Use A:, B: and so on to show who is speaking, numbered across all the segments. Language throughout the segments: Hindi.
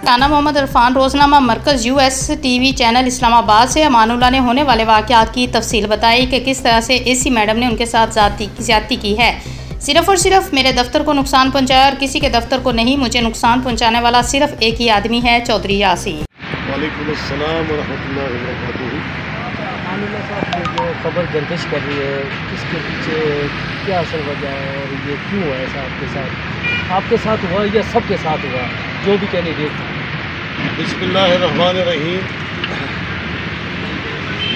A: राना मोहम्मद इरफान रोजनामा मरकज़ US TV चैनल इस्लामाबाद से अमानुल्लाह ने होने वाले वाक़यात की तफसील बताई कि किस तरह से AC मैडम ने उनके साथ ज़्यादती की है। सिर्फ़ और सिर्फ मेरे दफ्तर को नुकसान पहुंचाया और किसी के दफ्तर को नहीं। मुझे नुकसान पहुंचाने वाला सिर्फ एक ही आदमी है, चौधरी यासीन।
B: वालेकुम अस्सलाम व रहमतुल्लाहि व बरकातुहू।
C: अमानुल्लाह साहब, ये जो खबर गर्दिश कर रही है, इसके पीछे क्या असल वजह है और ये क्यों है ऐसा आपके साथ हुआ या सबके साथ हुआ, जो भी कैंडिडेट था?
B: बिस्मिल्लाहिर्रहमानिर्रहीम।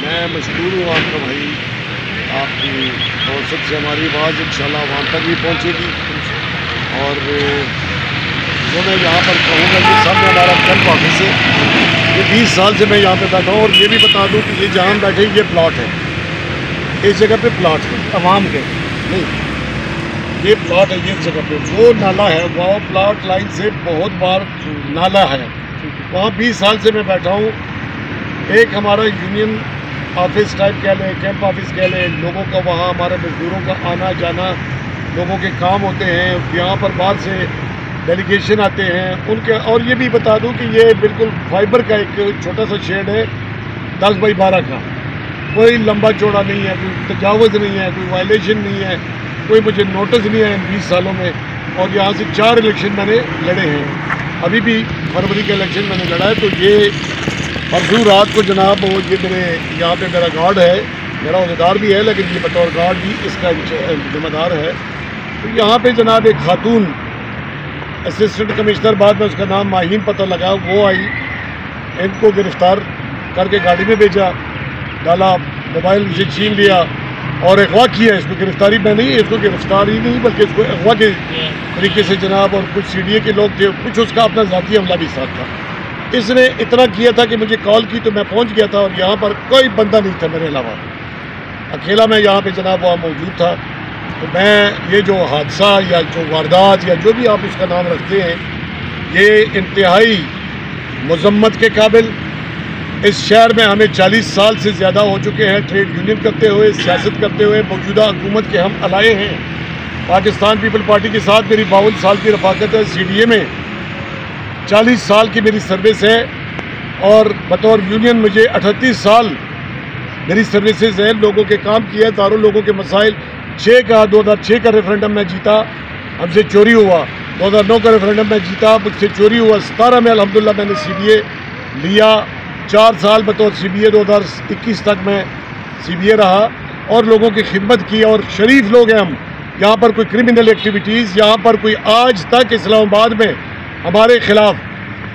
B: मैं मशकूर हूँ आपका भाई, आपकी मौसत से हमारी आवाज़ इंशाल्लाह वहाँ तक भी पहुँचेगी। और जो मैं यहाँ पर कहूँगा कि सामने हमारा कैंप ऑफिस है, ये 20 साल से मैं यहाँ पे बैठा हूँ। और ये भी बता दूँ कि ये जहाँ हम बैठे ये प्लॉट है, इस जगह पे प्लॉट है
C: तमाम के
B: नहीं, ये प्लॉट है। ये जगह पे वो नाला है, वो प्लॉट लाइन से बहुत बार नाला है, वहाँ 20 साल से मैं बैठा हूँ। एक हमारा यूनियन ऑफिस टाइप कह लें, कैंप ऑफिस कह लें, लोगों का वहाँ हमारे मजदूरों का आना जाना, लोगों के काम होते हैं यहाँ पर, बाहर से डेलीगेशन आते हैं उनके। और ये भी बता दूँ कि ये बिल्कुल फाइबर का एक छोटा सा शेड है, 10 बाई 12 का, कोई लंबा चौड़ा नहीं है, कोई तजावज़ नहीं है, कोई वायलेशन नहीं है, कोई मुझे नोटिस नहीं है इन 20 सालों में। और यहाँ से 4 इलेक्शन मैंने लड़े हैं, अभी भी फरवरी का इलेक्शन मैंने लड़ा है। तो ये परसों रात को जनाब वो ये मेरे यहाँ पे मेरा गार्ड है, मेरा अहदेदार भी है, लेकिन ये बतौर गार्ड भी इसका जिम्मेदार है। तो यहाँ पे जनाब एक खातून असिस्टेंट कमिश्नर, बाद में उसका नाम माहीन पता लगा, वो आई, इनको गिरफ़्तार करके गाड़ी में भेजा, डाला, मोबाइल से छीन लिया और अगवा किया। इसको गिरफ़्तारी में नहीं, इसको गिरफ़्तारी नहीं बल्कि इसको अगवा के तरीके से जनाब। और कुछ CDA के लोग थे, कुछ उसका अपना ज़ाती हमला भी साथ था। इसने इतना किया था कि मुझे कॉल की तो मैं पहुंच गया था, और यहाँ पर कोई बंदा नहीं था मेरे अलावा, अकेला मैं यहाँ पे जनाब वहाँ मौजूद था। तो मैं ये जो हादसा या जो वारदात या जो भी आप इसका नाम रखते हैं, ये इंतहाई मज़म्मत के काबिल। इस शहर में हमें 40 साल से ज़्यादा हो चुके हैं ट्रेड यूनियन करते हुए, सियासत करते हुए। मौजूदा हुकूमत के हम अलाए हैं, पाकिस्तान पीपल पार्टी के साथ मेरी 52 साल की रफ़ाकत है। CDA में 40 साल की मेरी सर्विस है, और बतौर यूनियन मुझे 38 साल मेरी सर्विसेज है। लोगों के काम किए, दारुल लोगों के मसाइल। 2006 का रेफरेंडम में जीता, हमसे चोरी हुआ। 2009 का रेफरेंडम में जीता, मुझसे चोरी हुआ। 17 में अल्हम्दुलिल्लाह मैंने CBA लिया, 4 साल बतौर CBA 2021 तक मैं CBA रहा और लोगों की खिदमत की। और शरीफ लोग हैं हम, यहाँ पर कोई क्रिमिनल एक्टिविटीज़, यहाँ पर कोई आज तक इस्लामाबाद में हमारे ख़िलाफ़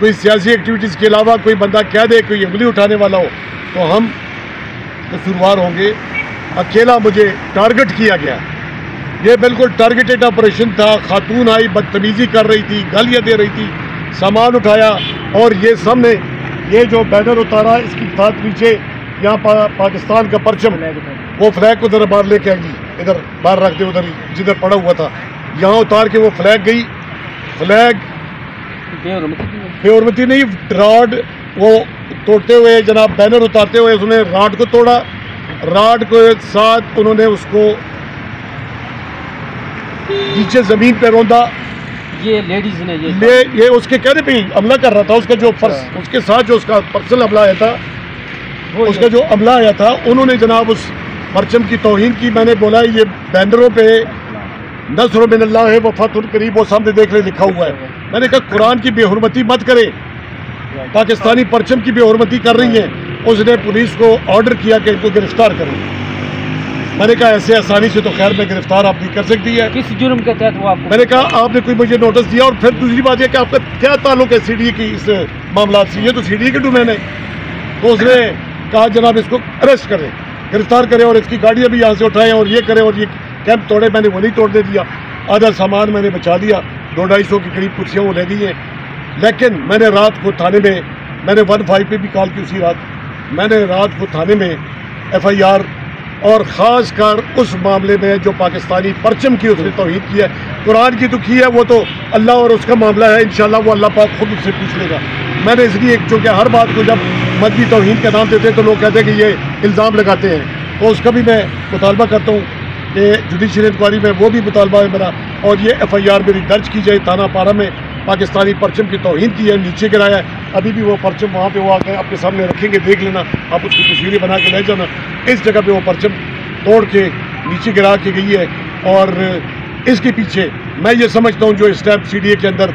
B: कोई सियासी एक्टिविटीज़ के अलावा कोई बंदा कह दे, कोई उंगली उठाने वाला हो, तो हम कसूरवार होंगे। अकेला मुझे टारगेट किया गया, ये बिल्कुल टारगेटेड ऑपरेशन था। खातून आई, बदतमीज़ी कर रही थी, गालियाँ दे रही थी, सामान उठाया, और ये सामने ये जो बैनर उतारा, इसकी साथ नीचे यहाँ पाकिस्तान का परचम, वो फ्लैग को उधर बाहर लेके आई, इधर बाहर रख दे, उधर जिधर पड़ा हुआ था, यहाँ उतार के वो फ्लैग गई। फ्लैग बेहरमती नहीं, रॉड वो तोड़ते हुए जनाब, बैनर उतारते हुए उसने रॉड को तोड़ा। रॉड के साथ उन्होंने उसको नीचे ज़मीन पे रौंदा।
C: ये लेडीज ने
B: ये उसके कहने पे ही हमला कर रहा था। उसका जो उसके साथ जो उसका पर्सनल हमला आया था, उसका जो हमला आया था, उन्होंने जनाब उस परचम की तौहीन की। मैंने बोला ये बैनरों पे नस्र मिनल्लाह है व फतहुल करीब, वो सामने देख ले लिखा हुआ है। मैंने कहा कुरान की बेहुरमती मत करें, पाकिस्तानी परचम की बेहुरमती कर रही है। उसने पुलिस को ऑर्डर किया कि इनको गिरफ्तार करें। मैंने कहा ऐसे आसानी से तो खैर मैं गिरफ्तार आप नहीं कर सकती है।
C: किस जुर्म के तहत वो आपको?
B: मैंने कहा आपने कोई मुझे नोटिस दिया, और फिर दूसरी बात यह कि आपका क्या ताल्लुक है CDA की इस मामला से? ये तो CDA के डोमेन है। तो उसने कहा जनाब इसको अरेस्ट करें, गिरफ्तार करें, और इसकी गाड़ियाँ भी यहाँ से उठाएं, और ये करें, और ये कैंप तोड़े। मैंने वो नहीं तोड़ने दिया, आधा सामान मैंने बचा लिया, 200-250 के करीब कुर्सियाँ वो ले गई हैं। लेकिन मैंने रात को थाने में, मैंने 15 पे भी कॉल की उसी रात, मैंने रात को थाने में FIR, और ख़ास कर उस मामले में जो पाकिस्तानी परचम की उसने तौहीन की है, कुरान की तो की है, वो तो अल्लाह और उसका मामला है, इंशाल्लाह वो अल्लाह पाक खुद उससे पूछ लेगा। मैंने इसलिए, चूँकि हर बात को जब मजहबी तौहीन का नाम देते हैं तो लोग कहते हैं कि ये इल्ज़ाम लगाते हैं, तो उसका भी मैं मुतालबा करता हूँ कि जुडिशल इंक्वायरी में वो भी मुतालबा है मेरा, और ये FIR मेरी दर्ज की जाए थाना पारा में, पाकिस्तानी परचम की तौहीन की है, नीचे गिराया है। अभी भी वो परचम वहाँ पे वो आकर आपके सामने रखेंगे, देख लेना, आप उसकी तस्वीरें बना के ले जाना। इस जगह पे वो परचम तोड़ के नीचे गिरा के गई है। और इसके पीछे मैं ये समझता हूँ जो इस टाइम CDA के अंदर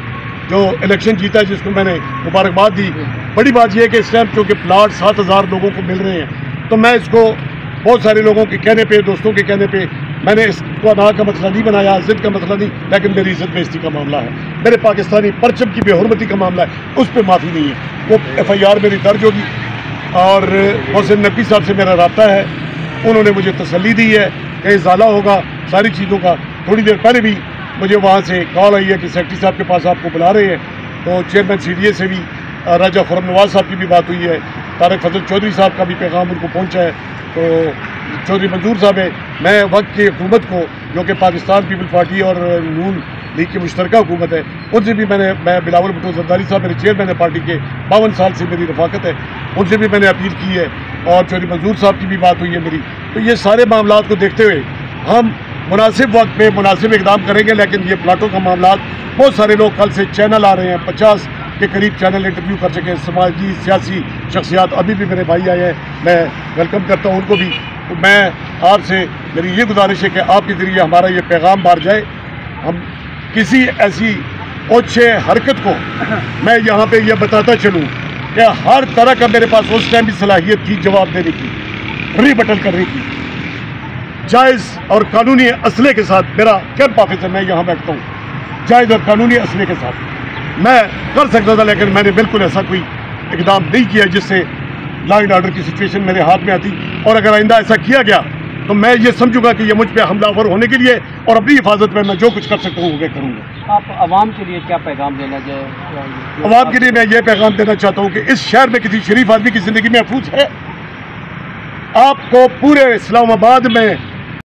B: जो इलेक्शन जीता है, जिसको मैंने मुबारकबाद दी, बड़ी बात यह है कि इस टाइम चूँकि प्लाट 7,000 लोगों को मिल रहे हैं, तो मैं इसको बहुत सारे लोगों के कहने पे, दोस्तों के कहने पे, मैंने इसको ना का मसला नहीं बनाया, इज्जत का मसला नहीं, लेकिन मेरी इज्जत बेइज्जती का मामला है, मेरे पाकिस्तानी परचम की बेहुरमती का मामला है, उस पर माफ़ी नहीं है। वो FIR मेरी दर्ज होगी। और मोहसिन नकवी साहब से मेरा रब्ता है, उन्होंने मुझे तसल्ली दी है कि इजाला होगा सारी चीज़ों का। थोड़ी देर पहले भी मुझे वहाँ से कॉल आई है कि सेक्रेटरी साहब के पास आपको बुला रहे हैं। तो चेयरमैन CDA से भी राजा खुर्रम नवाज साहब की भी बात हुई है, तारक फजल चौधरी साहब का भी पैगाम उनको पहुँचा है। तो चौधरी मंजूर साहब है, मैं वक्त की हुकूमत को, जो कि पाकिस्तान पीपल पार्टी और नून लीग की मुश्तरका हुकूमत है, उनसे भी मैं बिलावल भुट्टो जरदारी साहब मेरे चेयरमैन है पार्टी के, 52 साल से मेरी रफाकत है, उनसे भी मैंने अपील की है। और चौधरी मंजूर साहब की भी बात हुई है मेरी। तो ये सारे मामला को देखते हुए हम मुनासिब वक्त पे मुनासिब इकदाम करेंगे। लेकिन ये प्लाटों का मामला, बहुत सारे लोग कल से चैनल आ रहे हैं, 50 के करीब चैनल इंटरव्यू कर सके, समाजी सियासी शख्सियात अभी भी मेरे भाई आए हैं, मैं वेलकम करता हूँ उनको भी। तो मैं आपसे मेरी ये गुजारिश है कि आपके ज़रिए हमारा ये पैगाम बाहर जाए। हम किसी ऐसी ओछे हरकत को, मैं यहाँ पे ये बताता चलूँ कि हर तरह का मेरे पास उस टाइम भी सलाहियत थी जवाब देने की, रिबटल करने की, जायज़ और कानूनी असले के साथ। मेरा कैंप ऑफिस है, मैं यहाँ बैठता हूँ, जायज़ और कानूनी असले के साथ मैं कर सकता था, लेकिन मैंने बिल्कुल ऐसा कोई इकदाम नहीं किया जिससे लॉ एंड ऑर्डर की सिचुएशन मेरे हाथ में आती। और अगर आइंदा ऐसा किया गया तो मैं ये समझूंगा कि ये मुझ पर हमलावर होने के लिए, और अपनी हिफाजत में मैं जो कुछ कर सकता हूँ वो करूँगा।
C: आप आवाम के लिए क्या पैगाम देना चाहिए?
B: आवाम के लिए मैं ये पैगाम देना चाहता हूँ कि इस शहर में किसी शरीफ आदमी की ज़िंदगी महफूज है। आपको पूरे इस्लामाबाद में